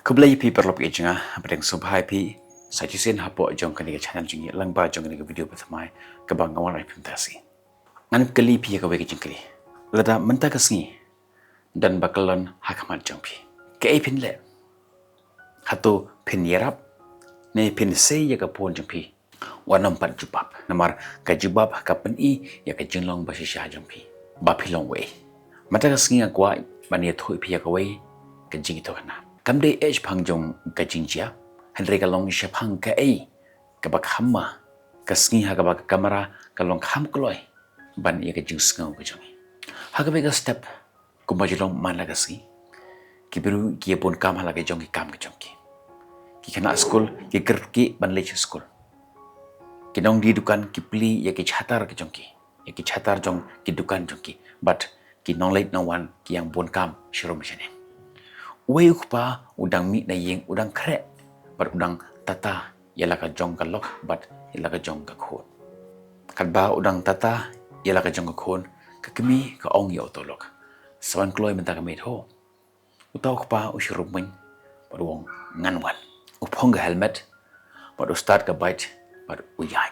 Kublai pi perlop ijinga badeng subhai pi sajisin hapo jong kani ke channel jingi langba jong kani ke video pertama ke bang ngawal implementasi. Ngan kali pi ke wegi jingkri. Lada menta kesngi dan bakalon hakamat jong pi. Ke ai pin le. Hato pin yerap ne pin sei ya ke pon jong pi. Wanam pat jubab. Namar ka jubab ka pen I ya ke jinglong basisha jong pi. Ba pilong we. Mata kesngi akwa bani thui pi ya ke we ke jingi to kana. Kam day age pang jong ka jingjia Henry ka long shapang ka ai ka bak hamma ka sngi ha ka bak kamera ka long kham kloi ban ye ka jing sngo ka jong ha ka ka step ku ma jong man la ka sngi ki biru ki pon kam ha la ka jong ki kam ka jong ki kana school ki ker ki ban le school ki dong di dukan ki pli ye ki chatar ka jong ye ki chatar jong ki dukan jong but ki nong late no one ki yang pon kam shirom shene Wei ukpa udang mi na yeng udang krek but udang tata yala ka jong ka lok but yala ka jong ka khon kadba udang tata yala ka jong ka khon ka kemi ka ong yo to lok sawan kloi menta ka met ho utaw ukpa ushirum min but wong nganwan upong ka helmet but start ka bite but uyai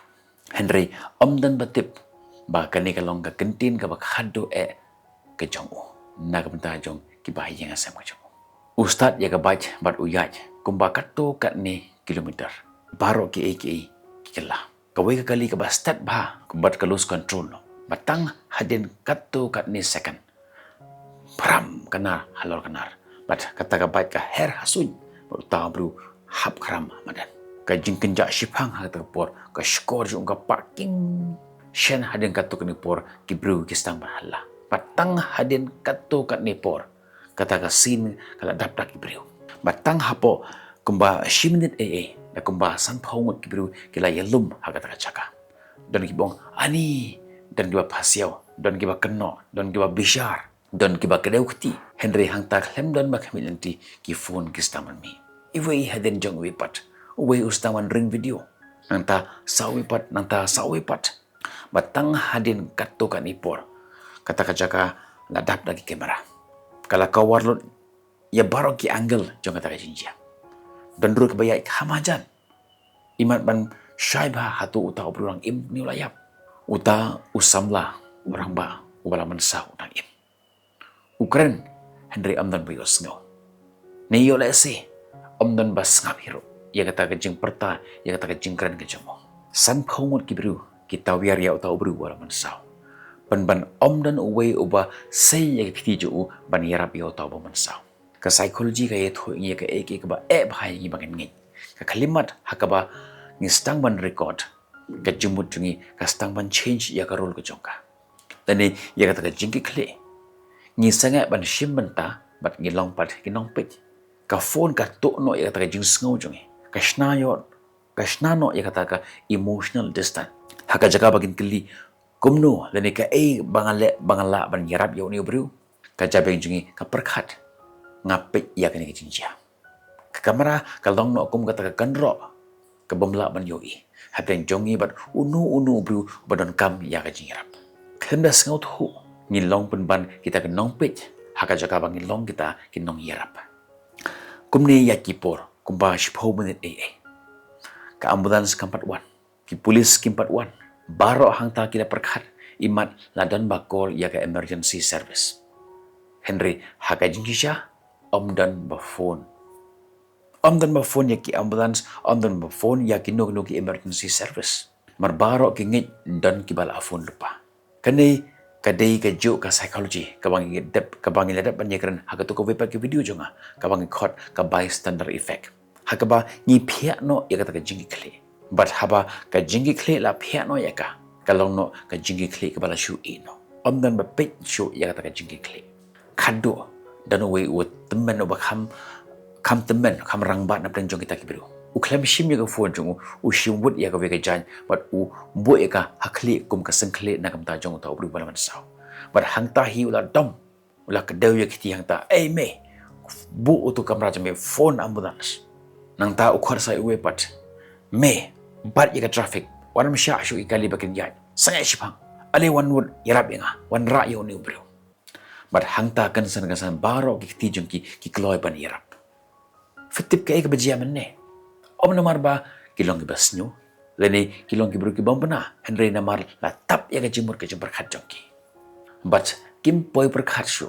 Henry omdan batip ba kani ka long ka kentin ka ba khado ka jong na ka menta jong ki ba yeng asam ka jong Ustad ya kabaj bat uyaj kumba katto katne kilometer baro ki kila kawai kali ka bastat ba kumbat ka lose control no batang hadin katto katne second pram kanar halor kanar bat kata ka baj ka her hasuj ta bru hap kram madan ka jingkenja shipang ha ta por ka skor jung ka parking shen hadin katto kni por ki bru ki stang hala batang hadin katto katne por kata ka sin kala dapdak ibriu batang hapo kumba shiminit na kumba san phongut kibriu kila yalum hakata ka chaka don kibong ani dan kiba pasiao don kiba kenno don kiba bishar don kiba kedeukti Henry hangta klem don bakamilanti ki phone kistaman mi iwei haden jong wipat uwei ustaman ring video nanta sawipat batang hadin katto kan ipor kata ka chaka la dapdak kamera kalau kau warlot ya baru ki angle jangan kata jinjia dan dulu kebayai hamajan imat ban syaiba hatu uta berulang im ni ulayap uta usamla orang ba ubala mensau dan im Ukren Henry amdan bayos ngo ni yo lesi amdan bas ngap hiro ya kata kejing perta ya kata kejing keren kejamo san phongot kibru kita wiar ya uta ubru wala mensau ban omdan uwe uba sei ya kiti ju ban yarap yo tau ba mansau ka psychology ka ye tho ngi ka ek ba bhai ngi bangen ngi ka khalimat hakaba ngi stang ban record ka jumut ngi ka stang ban change ya ka role ka jongka tani ya ka ta jingki khle ngi sanga ban shim banta bat ngi long pat ki nong pit ka phone ka to no ya ta jing sngo jongi ka shna no ya ka ta ka emotional distance haka jaga bagin kli kumno lani ka bangala ban yarap yo ni bru ka jabeng jungi ka perkhat ngapit ya kani ka jinjia ka kamera ka long no kum ka ta kanro ka bomla ban yo hadeng jongi bat unu bru badon kam ya ka jingrap kenda sngaut hu ni long pun ban kita ka nong pit haka jaka bang long kita ki nong yarap kumni ya kipor kumba shipho minute ka ambulance kampat wan ki polis kimpat wan baro hangta kita perkhat imat ladan bakol ya ke emergency service Henry haka jingisha omdan ba phone ya ki ambulance omdan ba phone ya ki no ki emergency service mar baro ki ngit dan ki bala phone lupa kanai kadai ka jo ka psychology ka bangi ledap banyakran haka to ko wepa ki video jonga ka bangi khot ka bystander effect haka ba ni phia no ya ka jingi khle but haba ka jingi khle la phia no ya ka kalong no ka jingi khle ka bala shu no omdan ba pet shu ya ka jingi khle khado dan we ut temen ba kham temen kham rangba na plan jong kita kibiru u khlem shim ya ka phone jong u shim wut ya ka we ka jan but u bo ya ka hakli kum ka sang khle na kam ta jong ta ubru bala man saw but hang ta hi ula dom ula ka dew ya kiti hang ta me bu utu kamera jame phone ambulance nang ta u khar sai we pat me bat ya ka traffic wan sha shu ikali bakin yan sangai shipang ale wan wud yarap inga wan ra yo ni ubru but hangta kan san baro ki ti jong ki kloy ban yarap Fitip ka ka bajia menne. Om namar ba kilong ki basnyo. Lene kilong ki bru ki bombana. Henry namar la tap ya ka jimur ka jumper khat jongki. But kim poi perkhat shu.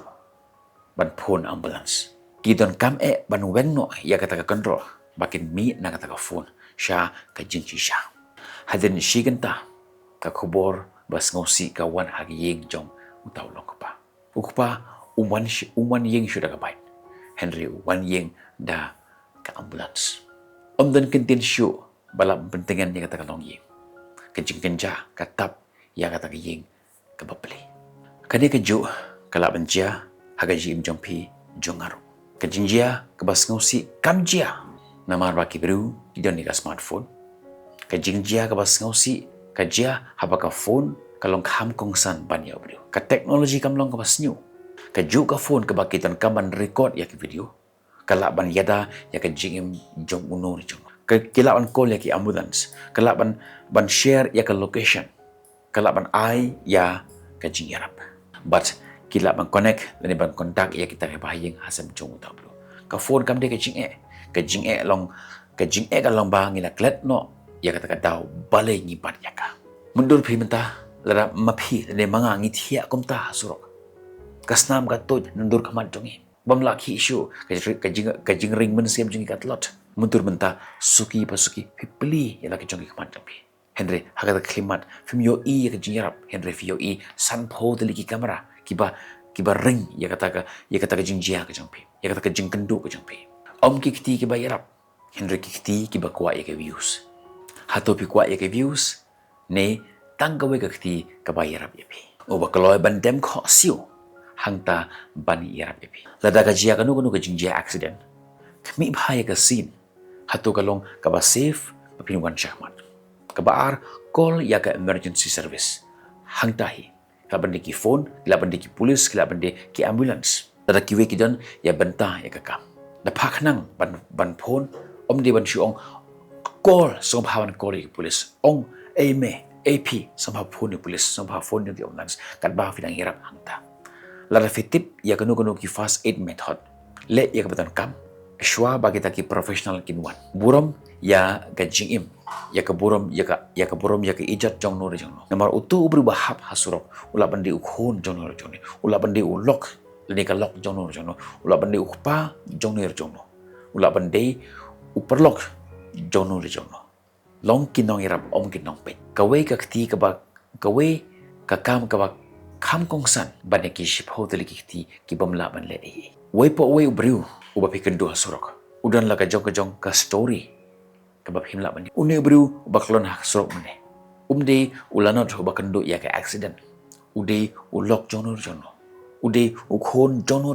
Ban phone ambulance. Kidon kam ban wengno ya kata ka kontrol. Bakin mi na kata ka phone. Sha ka jingchi sha. Hadin shiganta ka khubor bas ngosi ka wan hagi yeng jong utaw long pa. Ukpa uman yeng shu da ka bait. Henry wan yeng da ka ambulance. Dan kentin syu balap pentingan yang kata kalong yeng. Kejing kenja katap yang kata ke yeng ke bapeli. Kadi keju kalap benjia haga jim jompi jongaru. Kejing jia ke bas ngosi kam jia. Namar baki beru kidon ni ka smartphone. Kejing jia ke bas ngosi ka jia haba ka phone kalong kam kongsan banya beru. Ka teknologi kam long ke bas new. Keju ka phone ke baki ton kaman record ya ke video. Kalak ban yada ya ke jingim jong uno ni jong. Kalak ban call ya ke ambulance. Kalak ban share ya ke location. Kalak ban ai ya ke jing yarap. But kilak ban connect dan ban kontak ya kita ke bahayeng hasam jong utau bro. Ka phone kam de ke jing long ka long ba ngila klet no ya kata ka daw balai ngipat ya ka. Mundur pi mentah lara mapi dan manga ngithia kom ta surok. Kasnam ka toj mundur kamat jongi. Bam laki isu kajing ring mensiam jengi katlot muntur menta suki pipli ya laki jongi kaman jampi Henry hakata klimat film yo ya kajing yarap Henry yo san po deliki kamera kiba ring ya kata kajing jia ka jampi ya kata kajing kendu ka jampi om kikti kiba yarap Henry kikti kiba kwa ya ke views hato pi kwa ya ke views ne tanggawe kikti kiba yarap ya pi oba kaloi bandem kho siu hangta bani yarap epi. Lada ka jia kanu ka jingjia accident. Kami bahaya ka scene. Hatu kalong kaba safe papinuan syahmat. Kabaar call ya ka emergency service. Hangtahi. Kala bandi ki phone, kala bandi ki polis, kala bandi ki ambulance. Lada kiwe ki don ya bentah ya ka kam. Napak nang ban phone om di ban syuong call song pawan call ki polis. Ong AP sama phone ni polis, sama phone ni ambulance. Kat bah fidang yarap hangta. Lara fitip ya kanu ki fast aid method. Le ya kebetulan kam. Shwa bagi taki profesional kinwan. Burom ya ka jingim. Ya ka burom ya ka ijat jong no jong no. Namar utu berubah hasurok. Ula bandi ukhun jong no jong ni. Ula bandi ulok. Lini ka lok jong no jong no. Ula bandi ukpa jong no jong no. Ula bandi uperlok jong no jong no. Long kinong irap om kinong pet. Kawe ka kti ka ba kawe ka kam ka ba kam kongsan banyak ki ship hotel ki bamla ban le e wei po wei ubru uba piken do surok udan la ka jong ka story ka ba himla ban une ubru uba klon ha surok mane umde ulanot uba kendo ya ka accident ude ulok jono ude ukhon jono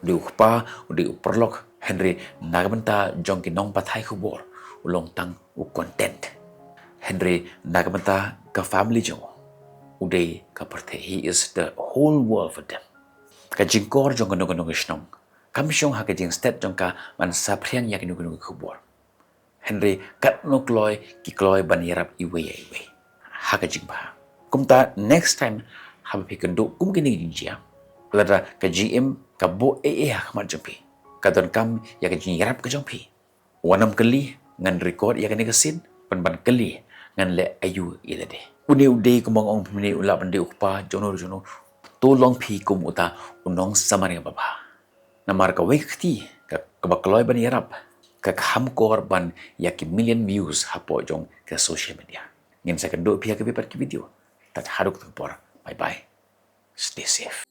de ukpa ude uperlok Henry nagamenta jong ki nong pathai khubor ulong tang u content Henry nagamenta ka family jong uday kaparte he is the whole world for them. Kajing kor jong ganong isnong. Kami syong hakajing stat jong ka man sapriang yakin ganong kubor. Henry kat no kloy ki kloy ban yarap iwe. Hakajing ba. Kumta next time haba pikendo kum kini jinjia. Lada ka GM ka bo hakmat jompi. Kadon kam yakajing yarap ka jompi. Wanam kali ngan record yakin kasin ban kali ngan le ayu ilade. Ude kumang ong pemini ulap bende ukpa jono tolong pi kum uta unong samari baba namar ka wekti ka bakloi ban yarap ka kham kor ban yaki million views hapo jong ke social media ngin sa kendo pi ka video tat haruk por bye bye stay safe.